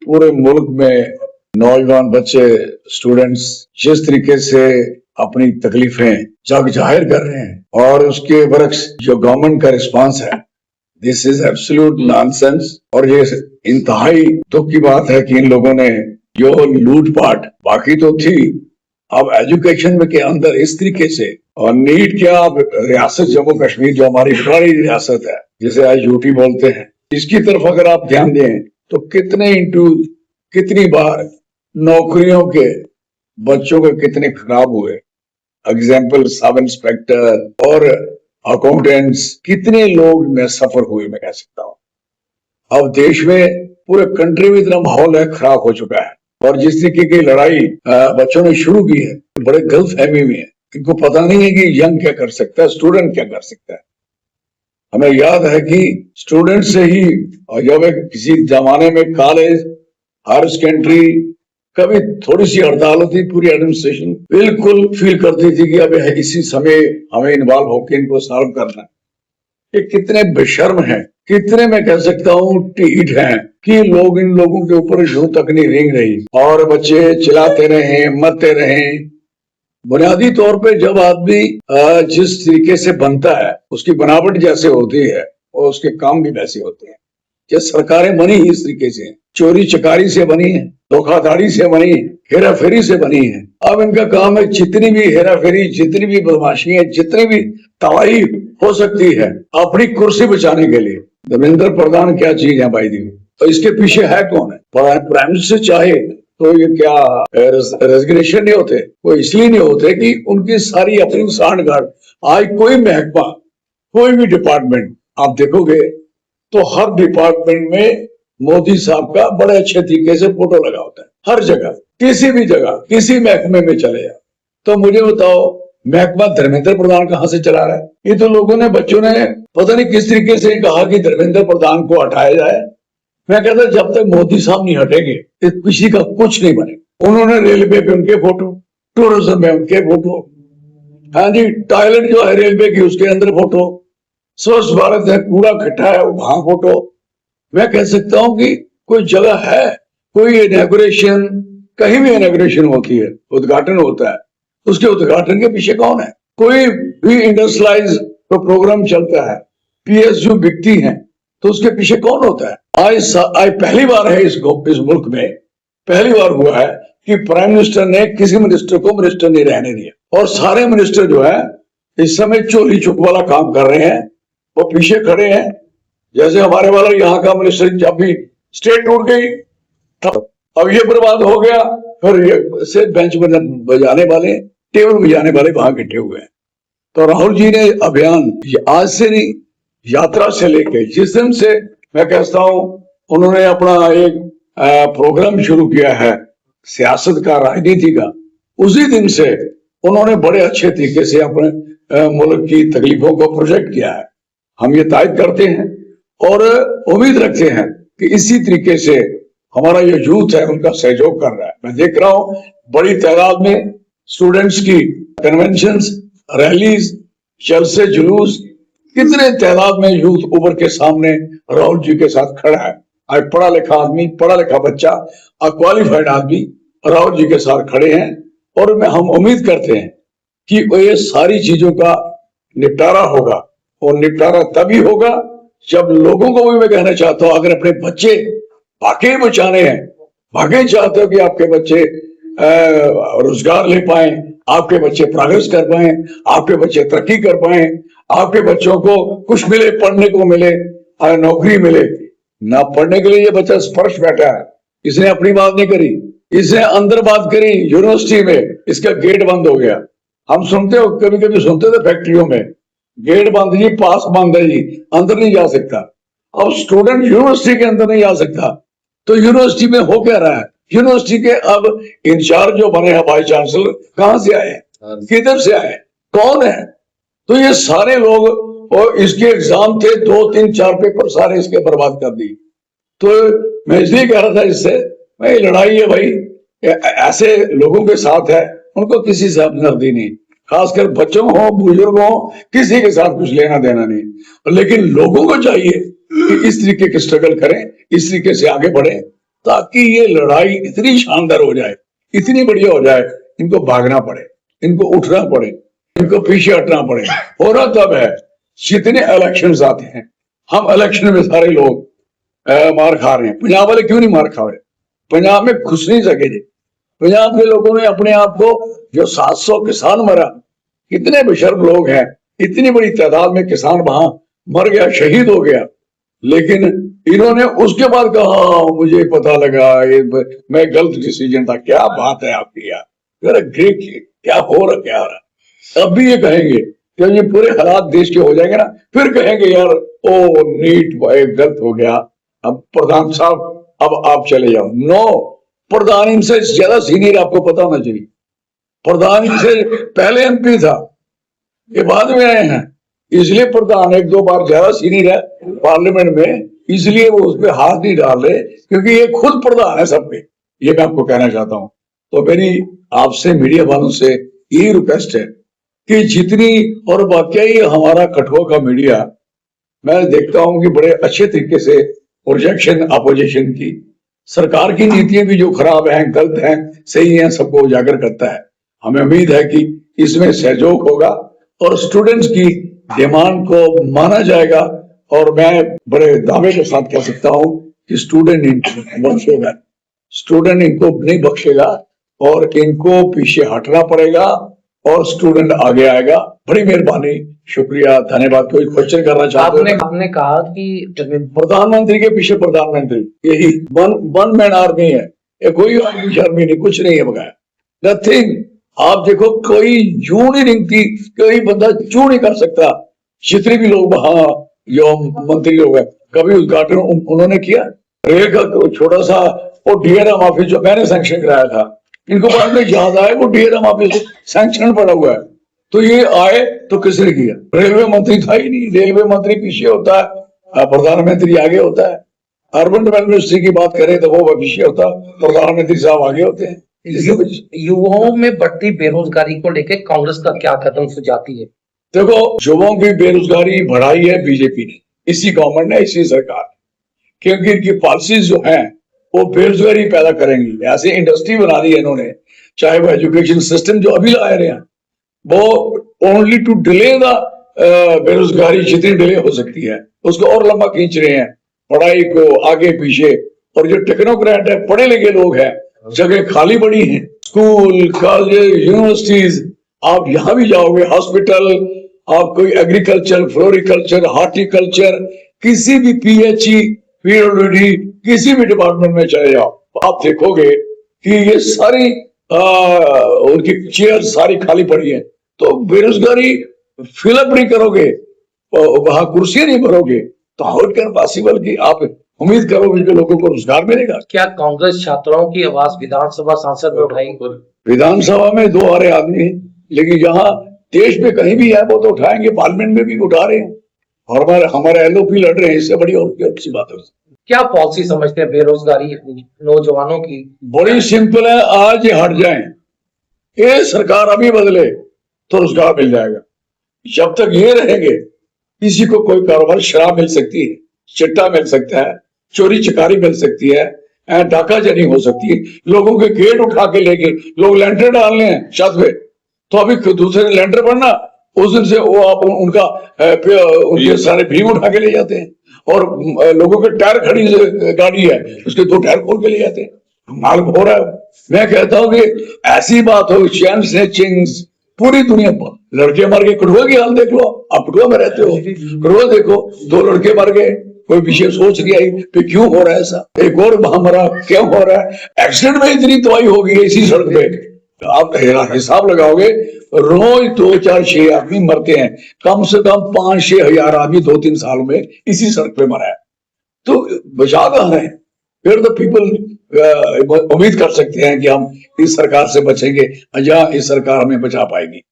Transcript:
पूरे मुल्क में नौजवान बच्चे, स्टूडेंट्स जिस तरीके से अपनी तकलीफें जग जाहिर कर रहे हैं और उसके बरक्स जो गवर्नमेंट का रिस्पांस है, दिस इज एब्सोल्यूट नॉनसेंस। और ये इंतहाई दुख की बात है कि इन लोगों ने जो लूटपाट बाकी तो थी, अब एजुकेशन में के अंदर इस तरीके से, और नीट क्या, अब रियासत जम्मू कश्मीर जो हमारी बड़ी रियासत है जिसे आज यूटी बोलते हैं, इसकी तरफ अगर आप ध्यान दें तो कितनी बार नौकरियों के बच्चों के कितने खराब हुए। एग्जाम्पल सब इंस्पेक्टर और अकाउंटेंट्स, कितने लोग में सफर हुए, मैं कह सकता हूं। अब देश में पूरे कंट्री में इतना माहौल है, खराब हो चुका है। और जिस तरीके की लड़ाई बच्चों ने शुरू की है, बड़े गलत फहमी में है। इनको पता नहीं है कि यंग क्या कर सकता है, स्टूडेंट क्या कर सकता है। हमें याद है कि स्टूडेंट से ही, और जब किसी जमाने में कॉलेज, हायर सेकेंडरी, कभी थोड़ी सी हड़ताल होती, पूरी एडमिनिस्ट्रेशन बिल्कुल फील करती थी कि अब इसी समय हमें इन्वॉल्व होकर इनको सॉल्व करना है। ये कितने बेशर्म हैं, कितने मैं कह सकता हूँ ढीठ हैं कि लोग इन लोगों के ऊपर यूं तक नहीं रेंग रही और बच्चे चिल्लाते रहे, मरते रहे। बुनियादी तौर पे जब आदमी जिस तरीके से बनता है, उसकी बनावट जैसे होती है और उसके काम भी वैसे होते हैं। ये सरकारें बनी ही इस तरीके से, चोरी चकारी से बनी है, धोखाधड़ी से बनी है, हेरा फेरी से बनी है। अब इनका काम है जितनी भी हेरा फेरी, जितनी भी बदमाशी है, जितनी भी तबाही हो सकती है अपनी कुर्सी बचाने के लिए। धर्मेंद्र प्रधान क्या चीज है भाई दी, तो इसके पीछे है कौन है? प्राइम मिनिस्टर चाहे तो ये क्या रेजिग्नेशन नहीं होते? वो इसलिए नहीं होते कि उनकी सारी अपनी सांठगांठ। आज कोई महकमा, कोई भी डिपार्टमेंट आप देखोगे तो हर डिपार्टमेंट में मोदी साहब का बड़े अच्छे तरीके से फोटो लगा होता है। हर जगह, किसी भी जगह, किसी महकमे में चले जाओ तो मुझे बताओ महकमा धर्मेंद्र प्रधान कहां से चला रहा है? ये तो लोगों ने, बच्चों ने पता नहीं किस तरीके से कहा कि धर्मेंद्र प्रधान को हटाया जाए। मैं कहता जब तक मोदी साहब नहीं हटेंगे तो किसी का कुछ नहीं बने। उन्होंने रेलवे पे उनके फोटो, टूरिज्म में उनके फोटो, हाँ जी, टॉयलेट जो है रेलवे की उसके अंदर फोटो, स्वच्छ भारत है, कूड़ा इकट्ठा है वहां फोटो। मैं कह सकता हूं कि कोई जगह है, कोई इनॉग्रेशन, कहीं भी इनॉग्रेशन होती है, उद्घाटन होता है, उसके उद्घाटन के पीछे कौन है? कोई भी इंडस्ट्रियलाइज तो प्रोग्राम चलता है, पीएसयू बिकती है, तो उसके पीछे कौन होता है? आज पहली बार है इस मुल्क में, पहली बार हुआ है कि प्राइम मिनिस्टर ने किसी मिनिस्टर को मिनिस्टर नहीं रहने दिया। और सारे मिनिस्टर जो है इस समय चोरी चुप वाला काम कर रहे हैं, वो पीछे खड़े हैं। जैसे हमारे वाला यहाँ का मिनिस्टर, जब भी स्टेट टूट गई अब ये बर्बाद हो गया, फिर ये से बेंच बजाने वाले, टेबल बजाने वाले वहां इकट्ठे हुए हैं। तो राहुल जी ने अभियान आज से नहीं, यात्रा से लेके जिस दिन से मैं कहता हूं उन्होंने अपना एक प्रोग्राम शुरू किया है सियासत का, राजनीति का, उसी दिन से उन्होंने बड़े अच्छे तरीके से अपने मुल्क की तकलीफों को प्रोजेक्ट किया है। हम ये तायद करते हैं और उम्मीद रखते हैं कि इसी तरीके से हमारा ये यूथ है उनका सहयोग कर रहा है। मैं देख रहा हूं बड़ी तादाद में स्टूडेंट्स की कन्वेंशंस, रैलीज, जलसे जुलूस, कितने तादाद में यूथ उभर के सामने राहुल जी के साथ खड़ा है। आज पढ़ा लिखा आदमी, पढ़ा लिखा बच्चा, क्वालिफाइड आदमी राहुल जी के साथ खड़े हैं। और हम उम्मीद करते हैं कि ये सारी चीजों का निपटारा होगा, और निपटारा तभी होगा जब लोगों को भी मैं कहना चाहता हूं, अगर अपने बच्चे वाकई बचाने हैं, वाकई चाहते हो कि आपके बच्चे रोजगार ले पाए, आपके बच्चे प्रोग्रेस कर पाए, आपके बच्चे तरक्की कर पाए, आपके बच्चों को कुछ मिले, पढ़ने को मिले, नौकरी मिले। ना पढ़ने के लिए ये बच्चा स्पर्श बैठा है, इसने अपनी बात नहीं करी, इसने अंदर बात करी यूनिवर्सिटी में, इसका गेट बंद हो गया। हम सुनते हो, कभी कभी सुनते थे फैक्ट्रियों में गेट बंद जी, पास बंद है जी, अंदर नहीं जा सकता। अब स्टूडेंट यूनिवर्सिटी के अंदर नहीं जा सकता, तो यूनिवर्सिटी में हो क्या रहा है? यूनिवर्सिटी के अब इंचार्ज जो बने हैं वाइस चांसलर, कहां से आए, किधर से आए, कौन है? तो ये सारे लोग, और इसके एग्जाम थे 2, 3, 4 पेपर सारे इसके बर्बाद कर दी। तो मैं इसलिए कह रहा था इससे, भाई लड़ाई है भाई, ऐसे लोगों के साथ है, उनको किसी से हमदर्दी नहीं, खासकर बच्चों हो, बुजुर्ग हो, किसी के साथ कुछ लेना देना नहीं। लेकिन लोगों को चाहिए कि इस तरीके के स्ट्रगल करें, इस तरीके से आगे बढ़े, ताकि ये लड़ाई इतनी शानदार हो जाए, इतनी बढ़िया हो जाए, इनको भागना पड़े, इनको उठना पड़े, इनको पीछे हटना पड़े। हो रहा तब है जितने इलेक्शंस आते हैं, हम इलेक्शन में सारे लोग मार खा रहे हैं। पंजाब वाले क्यों नहीं मार खा रहे? पंजाब में घुस नहीं सके जी। पंजाब के लोगों ने अपने आप को, जो 700 किसान मरा, कितने बेशर्म लोग हैं, इतनी बड़ी तादाद में किसान वहां मर गया, शहीद हो गया, लेकिन इन्होंने उसके बाद कहा मुझे पता लगा ये मैं गलत डिसीजन था। क्या बात है आपकी यार, क्या हो रहा, क्या रहा। अब भी ये कहेंगे जब ये पूरे हालात देश के हो जाएंगे ना, फिर कहेंगे यार ओ नीट गलत हो गया, अब प्रधान साहब अब आप चले जाओ। नो, प्रधान इनसे ज्यादा सीनियर, आपको पता होना चाहिए। प्रधान इनसे पहले एमपी था, ये बाद में आए हैं, इसलिए प्रधान एक दो बार ज्यादा सीनियर है पार्लियामेंट में, इसलिए वो उस पर हाथ नहीं डाल रहे, क्योंकि ये खुद प्रधान है सबके। ये मैं आपको कहना चाहता हूं। तो मेरी आपसे मीडिया वालों से यही रिक्वेस्ट है कि जितनी, और वाकई हमारा कठुआ का मीडिया, मैं देखता हूं कि बड़े अच्छे तरीके से प्रोजेक्शन अपोजिशन की, सरकार की नीतियां भी जो खराब हैं, गलत हैं, सही हैं, सबको उजागर करता है। हमें उम्मीद है कि इसमें सहयोग होगा और स्टूडेंट्स की डिमांड को माना जाएगा। और मैं बड़े दावे के साथ कह सकता हूं कि स्टूडेंट इनको बख्शेगा, स्टूडेंट इनको नहीं बख्शेगा और इनको पीछे हटना पड़ेगा और स्टूडेंट आगे आएगा। बड़ी मेहरबानी, शुक्रिया, धन्यवाद। कोई क्वेश्चन करना चाहते हो? आपने कहा कि प्रधानमंत्री के पीछे प्रधानमंत्री, यही वन मैन आर्मी है, ये कोई आर्मी नहीं, कुछ नहीं है बगैर, नथिंग। आप देखो कोई यूं नहीं निकती, कोई बंदा चू नहीं कर सकता। जितने भी लोग वहां जो मंत्री लोग हैं, कभी उद्घाटन उन्होंने किया? रेल का छोटा सा वो डीआरएम ऑफिस जो मैंने सैंक्शन कराया था, इनको बाद में याद आया वो डीआरएम ऑफिस सैंक्शन पड़ा हुआ है, तो ये आए तो किसने किया? रेलवे मंत्री था ही नहीं। रेलवे मंत्री पीछे होता है, प्रधानमंत्री आगे होता है। अर्बन डेवलपमेंट मिनिस्ट्री की बात करें तो वो पीछे होता, प्रधानमंत्री साहब आगे होते हैं। युवाओं में बढ़ती बेरोजगारी को लेकर कांग्रेस का क्या कदम सुझाती है? देखो, युवाओं की बेरोजगारी बढ़ाई है बीजेपी ने, इसी गवर्नमेंट ने, इसी सरकार ने, क्योंकि इनकी पॉलिसीज जो हैं वो बेरोजगारी पैदा करेंगी। ऐसे इंडस्ट्री बना दी है इन्होंने, चाहे वो एजुकेशन सिस्टम जो अभी ला रहे हैं, वो ओनली टू डिले द बेरोजगारी, जितनी डिले हो सकती है उसको और लंबा खींच रहे हैं, पढ़ाई को आगे पीछे। और जो टेक्नोक्रेट है, पढ़े लिखे लोग हैं, जगह खाली पड़ी है, स्कूल, कॉलेज, यूनिवर्सिटीज, आप यहां भी जाओगे, हॉस्पिटल, आप कोई एग्रीकल्चर, फ्लोरिकल्चर, हार्टिकल्चर, किसी भी पीएचई, पीडब्ल्यूडी, किसी भी डिपार्टमेंट में चले जाओ, आप देखोगे कि ये सारी उनकी चेयर सारी खाली पड़ी है। तो बेरोजगारी फिलअप नहीं करोगे, वहां कुर्सियां नहीं भरोगे, तो हाउ इट कैन पॉसिबल कि आप उम्मीद करोगे कि लोगों को रोजगार मिलेगा? क्या कांग्रेस छात्राओं की आवाज विधानसभा सांसद में उठाई? विधानसभा में 2 आ रहे आदमी हैं, लेकिन यहाँ देश में कहीं भी है वो तो उठाएंगे, पार्लियामेंट में भी उठा रहे हैं, और हमारे एलओपी लड़ रहे हैं, इससे बड़ी और अच्छी बात है। क्या पॉलिसी समझते हैं बेरोजगारी नौजवानों की? बड़ी सिंपल है, आज ये हट जाएं, ये सरकार अभी बदले तो रोजगार मिल जाएगा। जब तक ये रहेंगे, किसी को कोई कारोबार, शराब मिल सकती है, चिट्टा मिल सकता है, चोरी चकारी मिल सकती है, डाकाजानी हो सकती है, लोगों के गेट उठा के लेके लोग लेंटर डालने हैं छत पे, तो अभी दूसरे लेंटर पर ना, उस दिन से वो आप उनके सारे भीम उठा के ले जाते हैं, और लोगों के टायर, खड़ी गाड़ी है उसके 2 टायर खोल के ले जाते हैं, माल हो रहा है। मैं कहता हूं कि ऐसी बात हो, चैन स्नैचिंग्स पूरी दुनिया पर, लड़के मर गए, कठुआ की हाल देख लो, आप कठुआ में रहते हो, कठुआ देखो, 2 लड़के मर गए, कोई विशेष सोच नहीं आई कि क्यों हो रहा है ऐसा। एक और हमारा क्यों हो रहा है, एक्सीडेंट में इतनी तबाही हो गई है इसी सड़क पे, आप हिसाब लगाओगे, रोज 2, 4, 6 आदमी मरते हैं, कम से कम 5-6 हजार आदमी 2-3 साल में इसी सड़क पे मरा है। तो बचा कहां है? फिर तो पीपल उम्मीद कर सकते हैं कि हम इस सरकार से बचेंगे, या इस सरकार हमें बचा पाएगी।